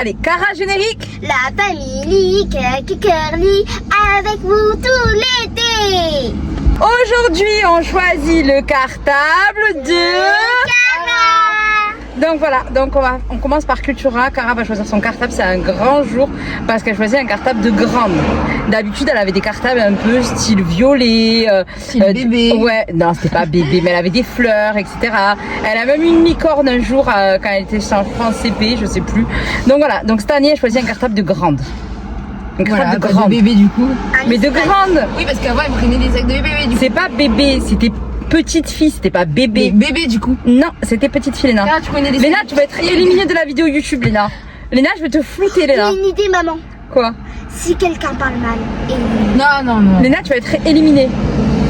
Allez, Cara générique. La famille Curly avec vous tout l'été. Aujourd'hui, on choisit le cartable de... Donc voilà, donc on commence par Cultura. Cara va choisir son cartable, c'est un grand jour parce qu'elle choisit un cartable de grande. D'habitude, elle avait des cartables un peu style violet, bébé. Ouais, non, c'était pas bébé, mais elle avait des fleurs, etc. Elle a même une licorne un jour quand elle était en CP, je sais plus. Donc voilà, donc cette année, elle choisit un cartable de grande. Un cartable de grande. De bébé du coup. Mais de grande. Oui, parce qu'avant, elle prenait des sacs de bébé du coup. C'est pas bébé, c'était petite fille, c'était pas bébé. Bébé du coup. Non, c'était petite fille, Léna. Ah, tu connais des Léna, tu vas être éliminée de la vidéo YouTube, Léna. Léna, je vais te flouter, Léna. J'ai une idée, maman. Quoi? Si quelqu'un parle mal. Non. Léna, tu vas être éliminée.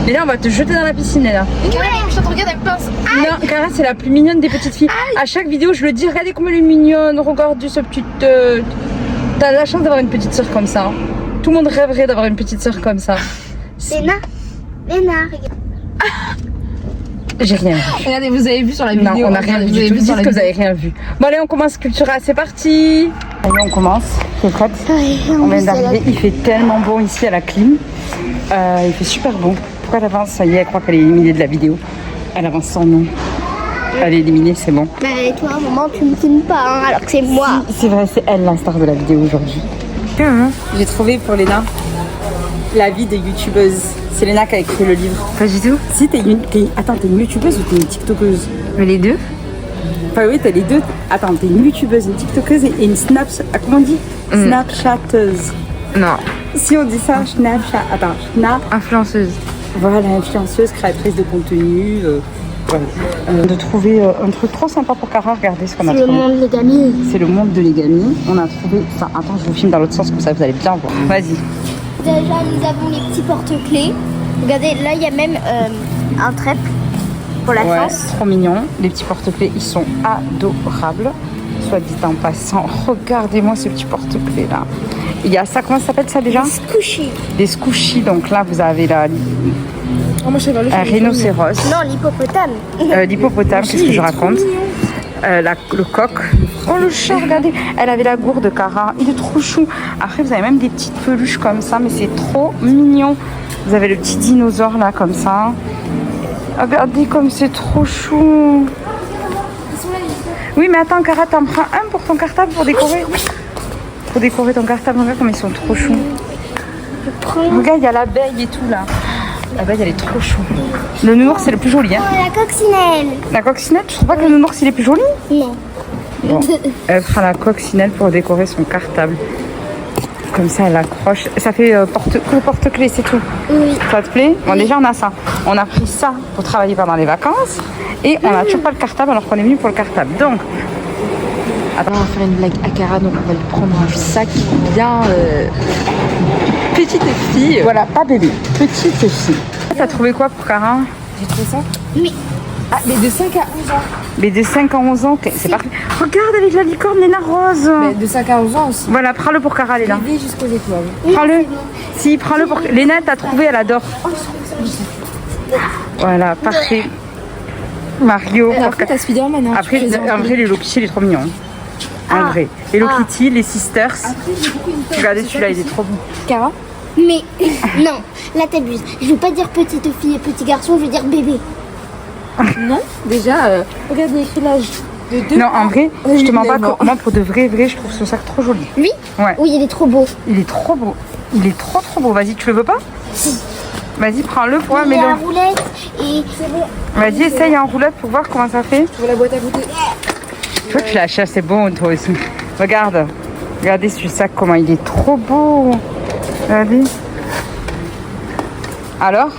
Léna, on va te jeter dans la piscine, Léna. Mais Cara, je te regarde, elle me pince. Non, Cara, c'est la plus mignonne des petites filles. À chaque vidéo, je le dis, regardez comme elle est mignonne. Regardez ce petit... T'as la chance d'avoir une petite soeur comme ça. Tout le monde rêverait d'avoir une petite soeur comme ça. Léna, regarde. J'ai rien vu. Regardez, vous avez vu sur la vidéo. Non, on n'a rien vu du tout. Dites que vous avez rien vu. Bon, allez, on commence Cultura, c'est parti. Allez, on commence. T'es prête? On vient d'arriver. Il fait tellement bon ici à la clim. Il fait super bon. Pourquoi elle avance? Ça y est, elle croit qu'elle est éliminée de la vidéo. Elle avance sans nom. Elle est éliminée, c'est bon. Bah, et toi, maman, tu me filmes pas, hein, alors que c'est moi. C'est vrai, c'est elle la star de la vidéo aujourd'hui. J'ai trouvé pour Léna la vie de youtubeuse. C'est Léna qui a écrit le livre. Pas du tout. Si, attends, t'es une youtubeuse ou t'es une tiktokeuse? Mais les deux. Enfin oui, t'as les deux. Attends, t'es une youtubeuse, une tiktokeuse et une comment on dit? Snapchatteuse. Non. Si on dit ça, Snapchat. Attends, Influenceuse. Voilà, influenceuse, créatrice de contenu. Voilà. De trouver un truc trop sympa pour Cara. Regardez ce qu'on a C'est le trouvé. monde des gamins. C'est le monde de l'égami. On a trouvé. Enfin, attends, je vous filme dans l'autre sens, comme ça vous allez bien voir. Vas-y. Déjà, nous avons les petits porte-clés. Regardez, là, il y a même un trèpe pour la chance. Trop mignon. Les petits porte-clés, ils sont adorables. Soit dit en passant, regardez-moi ce petit porte-clés là. Il y a ça, comment ça s'appelle ça déjà? Des squishies. Des squishies. Donc là, vous avez là Oh, moi, je sais pas, un rhinocéros. Non, l'hippopotame. L'hippopotame, qu'est-ce que je raconte? Le coq. Oh le chat, regardez. Elle avait la gourde de Cara. Il est trop chou. Après, vous avez même des petites peluches comme ça, mais c'est trop mignon. Vous avez le petit dinosaure là, comme ça. Regardez comme c'est trop chou. Oui, mais attends, Cara, t'en prends un pour ton cartable pour décorer. Pour décorer ton cartable, regarde comme ils sont trop choux. Regarde, il y a l'abeille et tout là. L'abeille, elle est trop chou. Le nounours, c'est le plus joli, hein. Oh, la coccinelle. La coccinelle, tu trouves pas que le nounours, il est plus joli? Non. Bon, elle fera la coccinelle pour décorer son cartable. Comme ça, elle accroche. Ça fait porte-clés, c'est tout. Oui. Ça te plaît? Bon, déjà, on a ça. On a pris ça pour travailler pendant les vacances. Et on n'a toujours pas le cartable alors qu'on est venu pour le cartable. Donc, Attends, on va faire une blague à Cara, donc on va lui prendre un sac bien petite fille. voilà, pas bébé. Petite fille. T'as trouvé quoi pour Cara? J'ai trouvé ça. Mais Mais de 5 à 11 ans. Mais de 5 à 11 ans, c'est parfait. Regarde avec la licorne, Léna rose. Mais de 5 à 11 ans aussi. Voilà, prends-le pour Cara, Léna. Bébé jusqu'aux étoiles. Prends-le. Si, prends-le pour... Léna, t'as trouvé, elle adore. Voilà, parfait. Mario. Et après, t'as Spider-Man. Hein, Après, en vrai, les Hello Kitty, il est trop mignon. En vrai. Hello Kitty, les Sisters. Regardez, celui-là, il est trop beau. Cara. Mais non, là t'abuses. Je veux pas dire petite fille et petit garçon, je veux dire bébé. Non. Déjà, regarde, il y a écrit l'âge de 2. Non, en vrai, je te mens pas. Moi, pour de vrai, je trouve ce sac trop joli. Oui. Ouais. Oui, il est trop beau. Il est trop beau. Il est trop beau. Vas-y, tu le veux pas? Vas-y, prends-le pour voir. Il y a la roulette et c'est bon. Vas-y, essaye en roulette pour voir comment ça fait. Tu vois la boîte à goûter. Toi, tu l'achètes, c'est bon, toi aussi. Regarde. Regardez ce sac, comment il est trop beau. Regardez. Alors?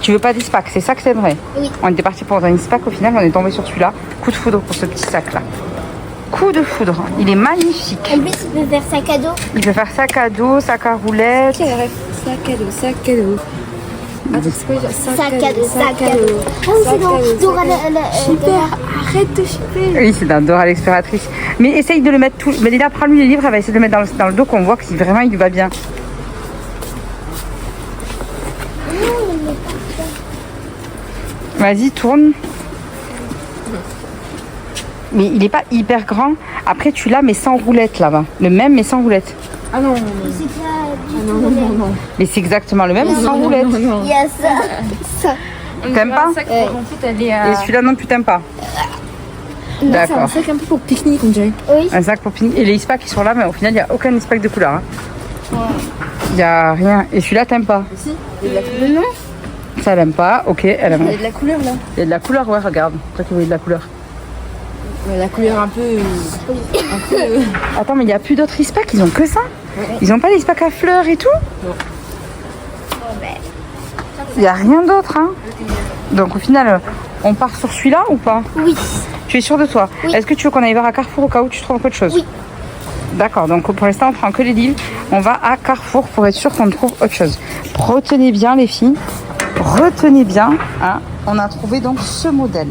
Tu veux pas d'ISPAC, c'est ça que c'est vrai? Oui. On était parti pour un ISPAC, au final, on est tombé sur celui-là. Coup de foudre pour ce petit sac-là. Coup de foudre. Il est magnifique. En plus, il peut faire sac à dos. Il peut faire sac à dos, sac à roulette. Sac à dos, sac à dos. Attends, c'est quoi déjà? Sac à dos, sac à dos. Ah oui, c'est dans Dora Super, arrête de chipper. Oui, c'est dans Dora l'exploratrice. Mais essaye de le mettre tout. Mais déjà, prends-lui les livres, elle va essayer de le mettre dans le dos, qu'on voit que si vraiment il lui va bien. Vas-y, tourne. Mais il est pas hyper grand. Après, tu l'as, mais sans roulette là-bas. Le même, mais sans roulette. Ah non, non, non. C'est pas du Non, tout non, le non, même. non. Mais c'est exactement le même, Non, sans non, roulette. non, non. Il y a ça. T'aimes pas? Un sac pour en fait aller à... Et celui-là non plus t'aimes pas? C'est un D'accord. sac un peu pour pique-nique, on dirait. Oui. Un sac pour pique-nique. Et les ice packs qui sont là, mais au final, il n'y a aucun ice pack de couleur. Il n'y a rien. Et celui-là, t'aimes pas? Si, il y a de la couleur. Non. Ça, elle aime pas. Ok, elle aime. Il y a de la couleur là. Il y a de la couleur, ouais, regarde. Toi qui voyais de la couleur. Ouais, la couleur un peu... Attends, mais il n'y a plus d'autres ice packs, ils ont que ça? Ouais. Ils ont pas les ice packs à fleurs et tout? Il n'y a rien d'autre, hein? Donc au final, on part sur celui-là ou pas? Oui. Tu es sûre de toi? Oui. Est-ce que tu veux qu'on aille voir à Carrefour au cas où tu trouves un peu de choses? Oui. D'accord, donc pour l'instant on prend que les livres. On va à Carrefour pour être sûr qu'on trouve autre chose. Retenez bien les filles, retenez bien, hein. On a trouvé donc ce modèle.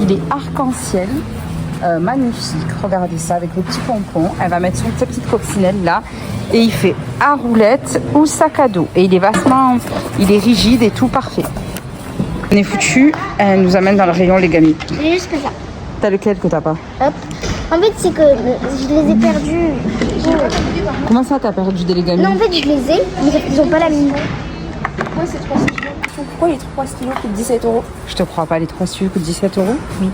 Il est arc-en-ciel, magnifique. Regardez ça avec les petits pompons. Elle va mettre sa petite coccinelle là. Et il fait à roulette ou sac à dos. Et il est vastement, il est rigide et tout parfait. On est foutu, elle nous amène dans le rayon les gamins. J'ai juste que ça. T'as lequel que t'as pas? Hop. En fait, c'est que je les ai perdus. Comment ça t'as perdu des légumes? Non, en fait, je les ai, mais ils ont pas la mine. Pourquoi c'est 3 stylos? Pourquoi les 3 stylos coûtent 17 €? Je te crois pas, les 3 stylos coûtent 17 €? Oui.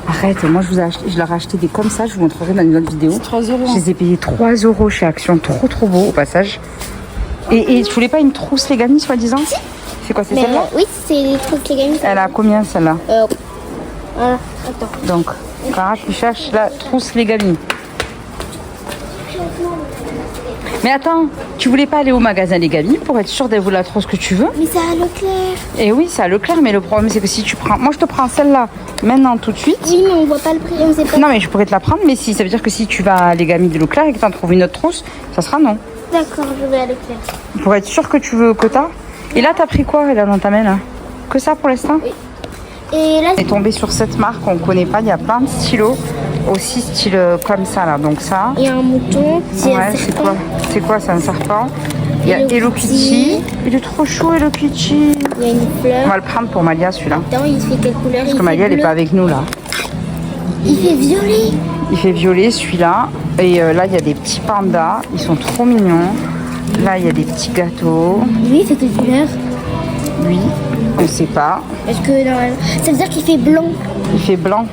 Arrête, moi je leur ai acheté des comme ça, je vous montrerai dans une autre vidéo. C'est 3 €. Je les ai payés 3 € chez Action, trop beau au passage. Et tu voulais pas une trousse les gamins soi-disant? C'est quoi, c'est Mais celle-là? oui, c'est les trucs les gamins. Elle a combien celle-là? Voilà, attends. Donc, Cara qui cherche la trousse les gamins. Mais attends, tu voulais pas aller au magasin les gamins pour être sûr d'avoir la trousse que tu veux? Mais c'est à Leclerc. Et oui, c'est à Leclerc, mais le problème c'est que si tu prends... Moi je te prends celle-là maintenant tout de suite. Oui, mais on voit pas le prix, on sait pas. Non mais je pourrais te la prendre, mais si ça veut dire que si tu vas à les gamins de Leclerc et que tu en trouves une autre trousse, ça sera non. D'accord, je vais à Leclerc. Pour être sûr que tu veux que t'as. Et là t'as pris quoi là dans ta main là? Que ça pour l'instant? Oui. Et là, On est tombé sur cette marque, on connaît pas, il y a plein de stylos, aussi style comme ça là, donc ça. il y a un mouton. C'est un Ouais, c'est serpent. quoi? C'est quoi, c'est un serpent? Il y a Hello Hello Kitty. Kitty. Il est trop chaud Hello Kitty. Il y a une On fleur. va le prendre pour Malia celui-là. Attends, il fait quelle couleur? Parce que Malia elle est pas avec nous là. Il fait violet. Il fait violet celui-là. Et là il y a des petits pandas, ils sont trop mignons. Là il y a des petits gâteaux. Lui, il fait quelle couleur? Lui, on sait pas. Parce que normalement, ça veut dire qu'il fait blanc. Il fait blanc.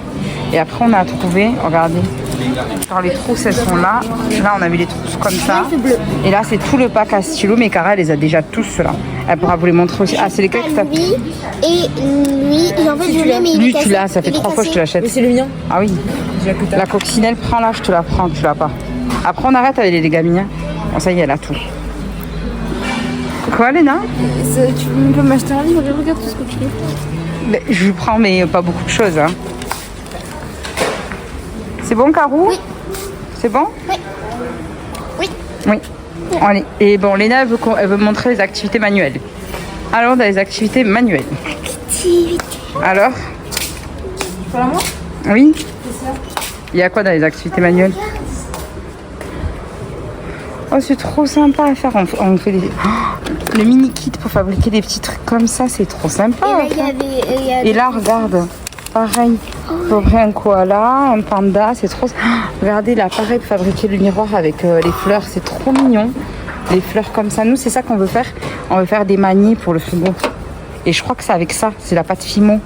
Et après on a trouvé, regardez, genre les trousses elles sont là. Là on a vu les trousses comme ça. il fait bleu. Et là c'est tout le pack à stylo, mais Cara elle les a déjà tous ceux-là. Elle pourra vous les montrer aussi. Ah c'est lesquels que t'as? Lui et lui, et en fait, je l'ai, mais il est Lui cassé. tu l'as, ça fait Il est 3 fois que je te cassé. Mais l'achète. c'est le mien. Ah oui. J'ai que La coccinelle, prends-la, je te la prends, tu l'as pas. Après on arrête avec les gamins. Bon ça y est, elle a tout. Quoi Léna? Tu peux m'acheter un livre, regarde tout ce que tu veux. Mais je lui prends mais pas beaucoup de choses. Hein. C'est bon Carou? Oui. C'est bon? Oui. Oui. Oui. Allez. Et bon, Léna elle veut montrer les activités manuelles. Alors dans les activités manuelles. Alors? Voilà moi. Oui? Il y a quoi dans les activités manuelles? Oh, c'est trop sympa à faire. On fait des... Oh, le mini kit pour fabriquer des petits trucs comme ça, c'est trop sympa. Et là, à il y faire. avait. il y avait- Et là, regarde. Pareil. Fabriquer un koala, un panda, c'est trop... Oh, regardez là, pareil pour fabriquer le miroir avec les fleurs, c'est trop mignon. Les fleurs comme ça. Nous, c'est ça qu'on veut faire. On veut faire des manies pour le frigo. Et je crois que c'est avec ça. C'est la pâte Fimo.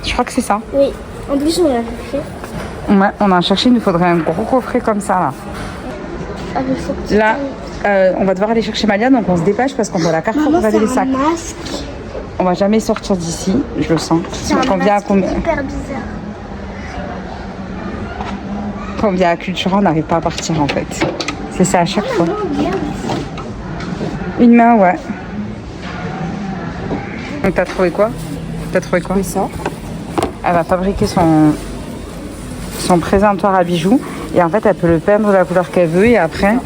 Je crois que c'est ça. Oui. En plus, on l'a cherché. Ouais, on a cherché, il nous faudrait un gros coffret comme ça là. Ah, mais faut que tu Là, on va devoir aller chercher Malia, donc on se dépêche parce qu'on doit la Carrefour Maman, regarder les c'est sacs. un masque. On va jamais sortir d'ici, je le sens. C'est un Quand on vient à masque combien hyper bizarre. Quand on vient à Cultura, on n'arrive pas à partir en fait. C'est ça à chaque fois. Une main, ouais. Donc t'as trouvé quoi? T'as trouvé quoi? ça. Elle va fabriquer son présentoir à bijoux et en fait elle peut le peindre de la couleur qu'elle veut et après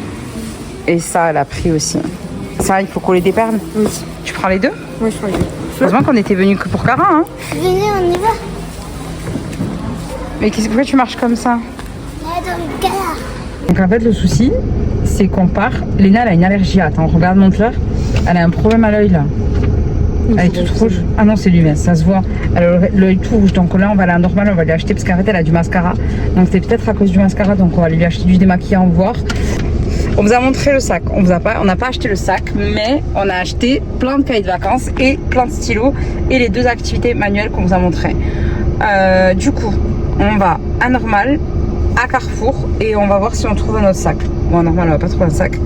et ça elle a pris aussi. Ça il faut coller des perles. Oui. Tu prends les deux? Oui, je prends les deux. Heureusement qu'on était venu que pour Cara hein. Venez, on y va. Mais pourquoi tu marches comme ça? Là, dans le galère. Donc en fait le souci c'est qu'on part. Léna elle a une allergie. Attends regarde montre-leur. Elle a un problème à l'œil là. Elle est toute rouge. Ah non, c'est lui, mais ça se voit. Elle a l'œil tout rouge. Donc là, on va aller à normal, on va lui acheter parce qu'en fait, elle a du mascara. Donc c'est peut-être à cause du mascara. Donc on va lui acheter du démaquillant, voir. On vous a montré le sac. On n'a pas acheté le sac, mais on a acheté plein de cahiers de vacances et plein de stylos et les 2 activités manuelles qu'on vous a montré. Du coup, on va à normal, à Carrefour, et on va voir si on trouve notre sac. Bon, à normal, on va pas trouver un sac,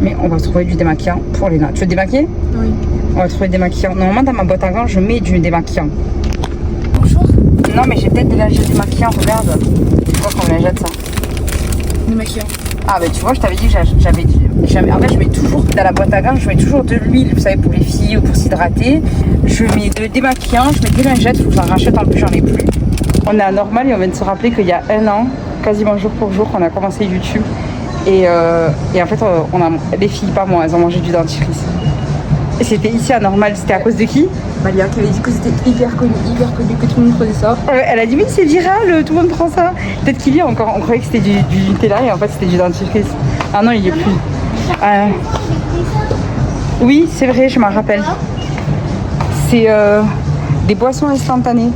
mais on va trouver du démaquillant pour Léna. Tu veux te démaquiller? Oui. On va trouver du démaquillant. Normalement, dans ma boîte à gants, je mets du démaquillant. Bonjour. Non, mais j'ai peut-être déjà du démaquillant. Regarde. C'est quoi qu'on jette ça? Démaquillant. Ah, bah tu vois, je t'avais dit que j'avais. En fait, je mets toujours dans la boîte à gants, je mets toujours de l'huile, vous savez, pour les filles ou pour s'hydrater. Je mets de démaquillant, je mets des lingettes, faut que j'en rachète, en plus, j'en ai plus. On est à normal et on vient de se rappeler qu'il y a 1 an, quasiment jour pour jour, on a commencé YouTube. Et en fait, les filles, pas moi, elles ont mangé du dentifrice. Et c'était ici à normal, c'était à cause de qui? Malia qui avait dit que c'était hyper connu, que tout le monde prenait ça. Elle a dit oui, c'est viral, tout le monde prend ça. Peut-être qu'il y a encore, on croyait que c'était du Nutella et en fait c'était du dentifrice. Ah non, il n'y est plus. Oui, c'est vrai, je m'en rappelle. C'est des boissons instantanées.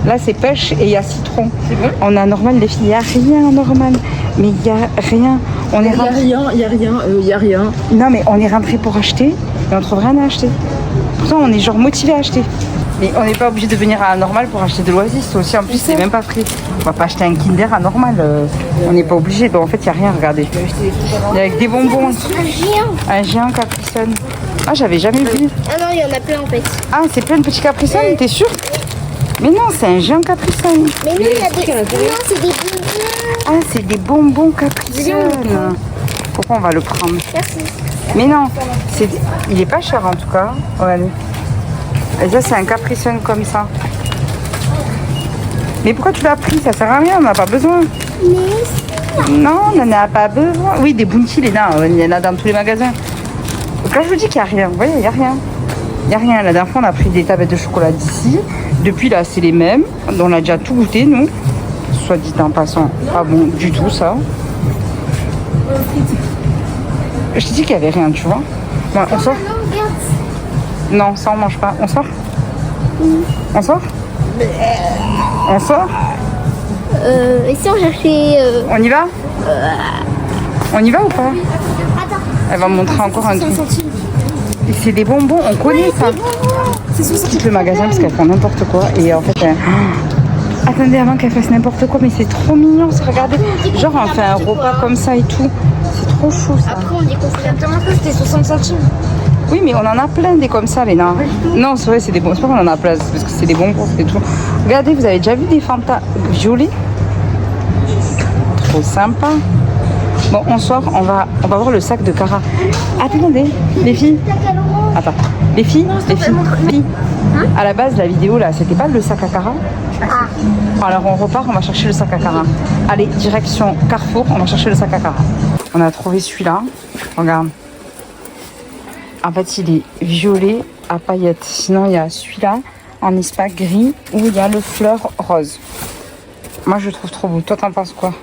Là, c'est pêche et il y a citron. C'est bon? On a normal, les filles, il n'y a rien normal. Mais il n'y a rien. On est rentré... Il y a rien. Non, mais on est rentré pour acheter et on trouve rien à acheter. Pourtant, on est genre motivé à acheter. Mais on n'est pas obligé de venir à normal pour acheter de l'Oasis. Aussi, en plus, c'est même pas pris. On va pas acheter un Kinder à normal. On n'est pas obligé. Donc, en fait, il n'y a rien, regardez. Il y a avec des bonbons. Un géant. Un géant Capri Sun. Ah, j'avais jamais vu. Ah non, il y en a plein en fait. Ah, c'est plein de petits Capri Sun, t'es sûr? Mais non, c'est un géant Capri Sun. Mais non, il y a des. Non, c'est des bonbons. Ah, c'est des bonbons Capri Sun. Pourquoi on va le prendre? Merci. Mais non, il est pas cher en tout cas. Regardez. Et ça, c'est un Capri Sun comme ça. Mais pourquoi tu l'as pris? Ça sert à rien, on n'en a pas besoin. Non, on n'en a pas besoin. Oui, des Bounty, Léna, il y en a dans tous les magasins. Donc là, je vous dis qu'il n'y a rien. Vous voyez, il n'y a rien. Il n'y a rien. La dernière fois, on a pris des tablettes de chocolat d'ici. Depuis là, c'est les mêmes. On a déjà tout goûté, nous. Soit dit en passant, pas bon du tout ça. Je t'ai dit qu'il n'y avait rien, tu vois. Bon, on sort? Non, regarde. Non, ça on mange pas. On sort? On sort? On sort? Et si on cherchait. On y va? On y va ou pas? Attends. Elle va me montrer encore un truc. Et c'est des bonbons, on connaît ça. C'est quitte le magasin parce qu'elle fait n'importe quoi. Et en fait, attendez, avant qu'elle fasse n'importe quoi, mais c'est trop mignon, regardez. Genre, on fait un repas comme ça et tout. C'est trop chou ça. Après, on dit qu'on fait un peu. que c'était 60 centimes. Oui, mais on en a plein des comme ça, Léna. Non, c'est vrai, c'est des bons. C'est pas qu'on en a plein, c'est parce que c'est des bonbons, c'est tout. Regardez, vous avez déjà vu des Fanta violets? Trop sympa. Bon, on sort, on va voir le sac de Cara. Attendez, les filles. Attends, les filles. À la base, la vidéo là, c'était pas le sac à Cara? Alors on repart, on va chercher le sac à Cara. Allez, direction Carrefour, on va chercher le sac à Cara. On a trouvé celui-là. Regarde. En fait, il est violet à paillettes. Sinon, il y a celui-là en espace gris où il y a le fleur rose. Moi, je le trouve trop beau. Toi, t'en penses quoi?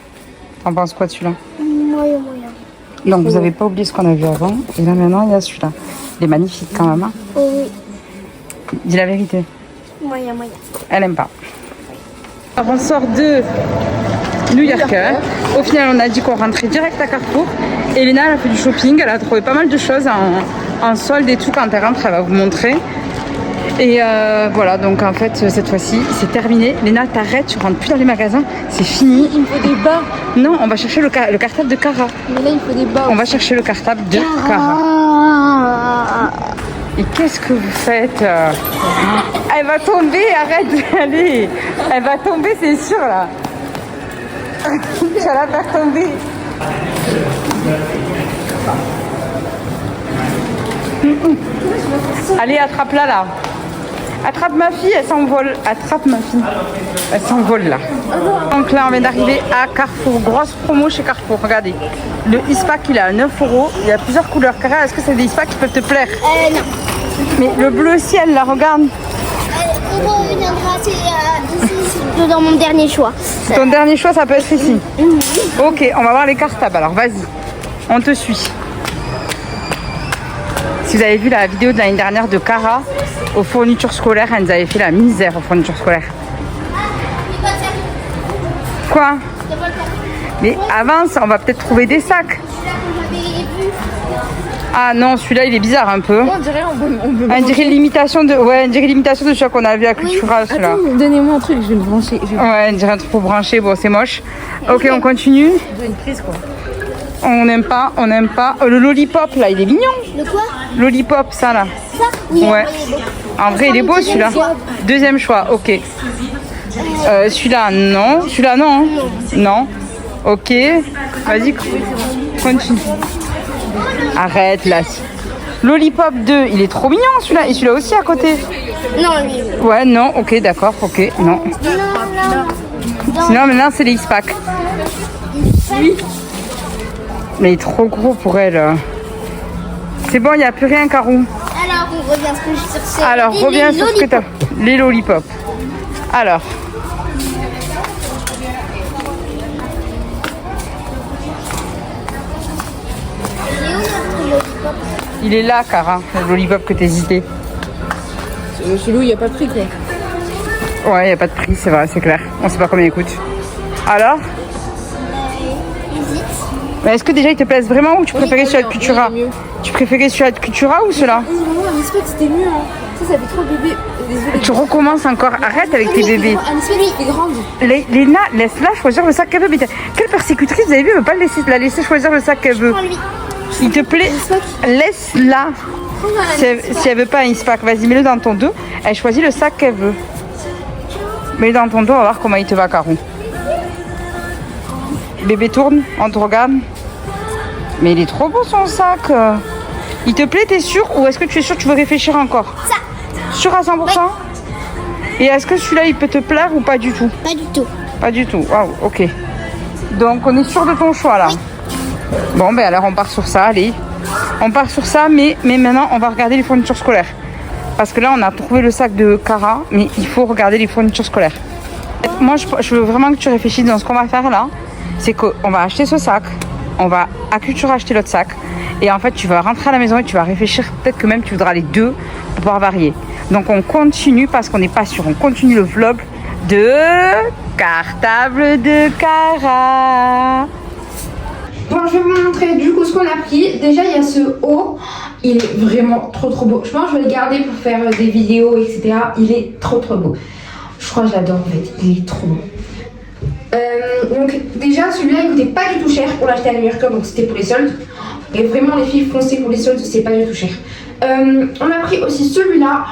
T'en penses quoi de celui-là? Moyen. Donc, vous n'avez pas oublié ce qu'on a vu avant. Et là, maintenant, il y a celui-là. Il est magnifique quand même. Hein, Oh oui. dis la vérité. Moyen. Elle aime pas. Alors, on sort de New Yorker. Au final, on a dit qu'on rentrait direct à Carrefour. Et Léna, elle a fait du shopping. Elle a trouvé pas mal de choses en solde et tout. Quand elle rentre, elle va vous montrer. Et voilà, donc en fait, cette fois-ci, c'est terminé. Léna, t'arrêtes, tu rentres plus dans les magasins. C'est fini. Il me faut des bas. Non, on va chercher le cartable de Cara. Mais là, il faut des bas. On va chercher le cartable de Cara. Et qu'est-ce que vous faites? Elle va tomber, arrête d'aller. Elle va tomber, c'est sûr, là. Tu vas la faire tomber. Allez, attrape-la, là. Attrape ma fille, elle s'envole. Attrape ma fille. Elle s'envole, là. Donc là, on vient d'arriver à Carrefour. Grosse promo chez Carrefour, regardez. Le Ispac, il est à 9 €. Il y a plusieurs couleurs. Cara, est-ce que c'est des Ispac qui peuvent te plaire? Non. Mais le bleu ciel, là, regarde. On reviendra ici dans mon dernier choix. Ton dernier choix, ça peut être ici. Ok, on va voir les cartables. Alors, vas-y. On te suit. Si vous avez vu la vidéo de l'année dernière de Cara aux fournitures scolaires, elle nous avait fait la misère aux fournitures scolaires. Quoi? Mais avance, on va peut-être trouver des sacs. Ah non, celui-là il est bizarre un peu. On dirait on dirait l'imitation de celui qu'on a vu à Cultura. Celui-là. Attends, donnez-moi un truc, je vais le brancher. Ouais, on dirait un truc pour brancher. Bon, c'est moche. Ok, on continue. Une prise quoi. On n'aime pas. Le lollipop là, il est mignon. Le quoi? Lollipop, ça là. Ça? Oui. Ouais. En vrai, il est beau celui-là. Deuxième choix, ok. Celui-là, non. Celui-là, non. Non. Ok. Vas-y, continue. Arrête là. Lollipop 2, il est trop mignon celui-là. Et celui-là aussi à côté. Non, lui. Ouais, non, ok, d'accord, ok, non. Sinon, maintenant, c'est les X-Pack. Oui. Mais il est trop gros pour elle. C'est bon, il n'y a plus rien, Carou. Alors, on revient sur ce. Alors, reviens sur ce que t'as. Les lollipops. Alors. Il est là, Cara, le lollipop que t'hésitais. Celui-là, il n'y a pas de prix quoi. Ouais, il n'y a pas de prix, c'est vrai, c'est clair. On sait pas combien il coûte. Alors? Mais est-ce que déjà il te plaise vraiment ou tu préférais celui de Cultura? Tu préférais celui de Cultura ou ceux-là? Non, un espèce c'était mieux. Hein. Ça fait trop bébé. Désolée. Tu recommences encore. Arrête avec tes bébés. Un espèce qui est grande. Léna, laisse-la choisir le sac qu'elle veut. Mais quelle persécutrice, vous avez vu, elle veut pas la laisser choisir le sac qu'elle veut. S'il te plaît, laisse-la. Si elle veut pas un X-Pack, vas-y, mets-le dans ton dos. Elle choisit le sac qu'elle veut. Mets-le dans ton dos, on va voir comment il te va, Carou. Bébé tourne, on te regarde. Mais il est trop beau son sac. Il te plaît, t'es sûr? Ou est-ce que tu es sûr que tu veux réfléchir encore? Ça. Sûr à 100%? Oui. Et est-ce que celui-là il peut te plaire ou pas du tout? Pas du tout. Pas du tout, waouh, ok. Donc on est sûr de ton choix là? Oui. Bon ben alors on part sur ça, allez. On part sur ça, mais maintenant on va regarder les fournitures scolaires. Parce que là on a trouvé le sac de Cara, mais il faut regarder les fournitures scolaires. Moi je veux vraiment que tu réfléchisses dans ce qu'on va faire là. C'est qu'on va acheter ce sac, on va à Cultura acheter l'autre sac. Et en fait tu vas rentrer à la maison et tu vas réfléchir, peut-être que même tu voudras les deux pour pouvoir varier. Donc on continue parce qu'on n'est pas sûr. On continue le vlog de Cartable de Cara. Bon, je vais vous montrer du coup ce qu'on a pris. Déjà, il y a ce haut. Il est vraiment trop beau. Je pense que je vais le garder pour faire des vidéos, etc. Il est trop beau. Je crois que je l'adore en fait. Il est trop beau. Donc déjà, celui-là, il coûtait pas du tout cher pour l'acheter à New York, donc c'était pour les soldes. Et vraiment, les filles, foncez pour les soldes, c'est pas du tout cher. On a pris aussi celui-là.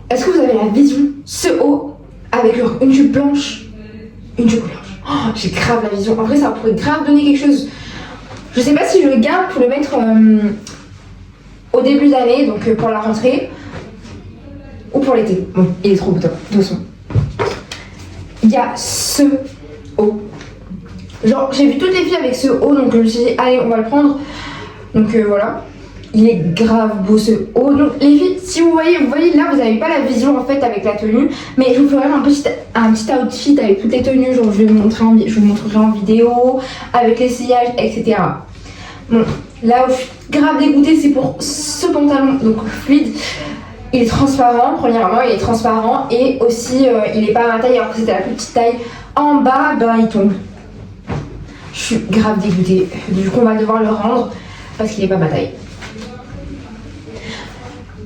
Est-ce que vous avez la vision? Ce haut avec une jupe blanche. Une jupe blanche. Oh, j'ai grave la vision. En vrai, ça pourrait grave donner quelque chose. Je sais pas si je le garde pour le mettre au début d'année, donc pour la rentrée, ou pour l'été. Bon, il est trop beau, de toute façon. Il y a ce haut. Genre, j'ai vu toutes les filles avec ce haut, donc je me suis dit, allez, on va le prendre. Donc voilà. Il est grave beau ce haut. Donc les filles, si vous voyez là, vous n'avez pas la vision en fait avec la tenue, mais je vous ferai un petit outfit avec toutes les tenues. Genre je vous montrerai en vidéo avec l'essayage, etc. Bon, là où je suis grave dégoûtée, c'est pour ce pantalon donc fluide. Il est transparent, premièrement, il est transparent et aussi il est pas à ma taille alors que c'était la plus petite taille. En bas, ben il tombe. Je suis grave dégoûtée. Du coup, on va devoir le rendre parce qu'il est pas à ma taille.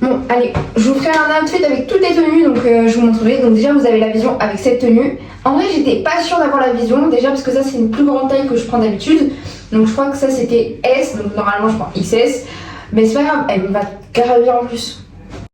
Bon, allez, je vous ferai un outfit avec toutes les tenues, donc je vous montrerai. Donc déjà, vous avez la vision avec cette tenue. En vrai, j'étais pas sûre d'avoir la vision, déjà parce que ça, c'est une plus grande taille que je prends d'habitude. Donc je crois que ça, c'était S, donc normalement, je prends XS. Mais c'est pas grave, elle me va grave bien en plus.